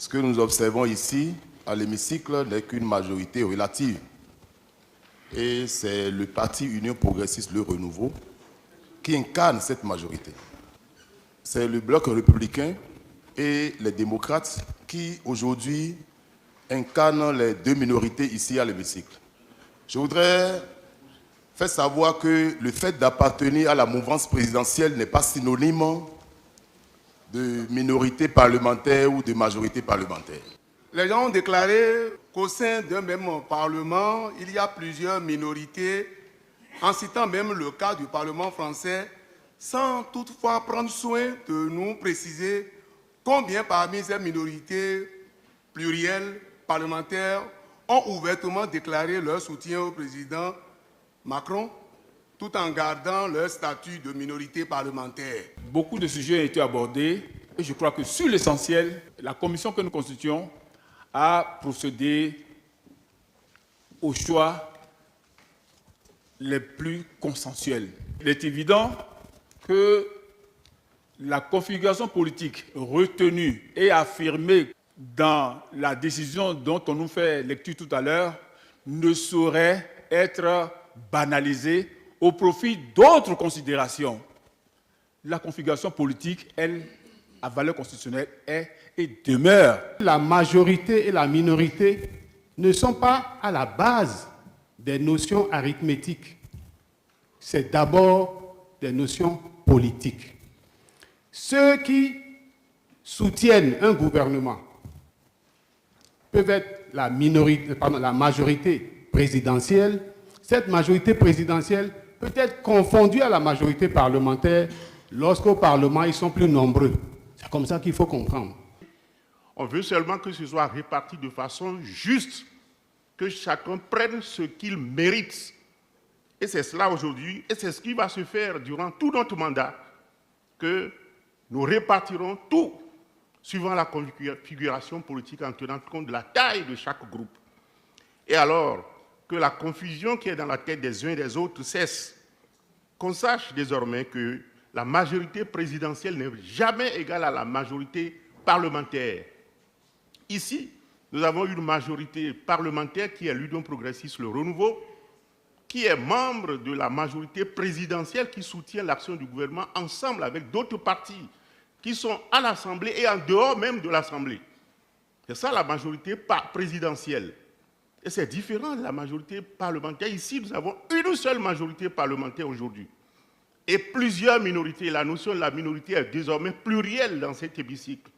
Ce que nous observons ici, à l'hémicycle, n'est qu'une majorité relative. Et c'est le parti Union progressiste, le Renouveau, qui incarne cette majorité. C'est le bloc républicain et les démocrates qui, aujourd'hui, incarnent les deux minorités ici à l'hémicycle. Je voudrais faire savoir que le fait d'appartenir à la mouvance présidentielle n'est pas synonyme de minorité parlementaire ou de majorité parlementaire. Les gens ont déclaré qu'au sein d'un même Parlement, il y a plusieurs minorités, en citant même le cas du Parlement français, sans toutefois prendre soin de nous préciser combien parmi ces minorités plurielles parlementaires ont ouvertement déclaré leur soutien au président Macron, tout en gardant leur statut de minorité parlementaire. Beaucoup de sujets ont été abordés et je crois que sur l'essentiel, la commission que nous constituons a procédé aux choix les plus consensuels. Il est évident que la configuration politique retenue et affirmée dans la décision dont on nous fait lecture tout à l'heure ne saurait être banalisée au profit d'autres considérations. La configuration politique, elle, à valeur constitutionnelle, est et demeure. La majorité et la minorité ne sont pas à la base des notions arithmétiques. C'est d'abord des notions politiques. Ceux qui soutiennent un gouvernement peuvent être la majorité présidentielle. Cette majorité présidentielle peut être confondue à la majorité parlementaire lorsqu'au Parlement, ils sont plus nombreux. C'est comme ça qu'il faut comprendre. On veut seulement que ce soit réparti de façon juste, que chacun prenne ce qu'il mérite. Et c'est cela aujourd'hui, et c'est ce qui va se faire durant tout notre mandat, que nous répartirons tout suivant la configuration politique en tenant compte de la taille de chaque groupe. Et alors que la confusion qui est dans la tête des uns et des autres cesse, qu'on sache désormais que la majorité présidentielle n'est jamais égale à la majorité parlementaire. Ici, nous avons une majorité parlementaire qui est l'Union progressiste, le Renouveau, qui est membre de la majorité présidentielle qui soutient l'action du gouvernement ensemble avec d'autres partis qui sont à l'Assemblée et en dehors même de l'Assemblée. C'est ça la majorité présidentielle. Et c'est différent de la majorité parlementaire. Ici, nous avons une seule majorité parlementaire aujourd'hui. Et plusieurs minorités. La notion de la minorité est désormais plurielle dans cet hémicycle.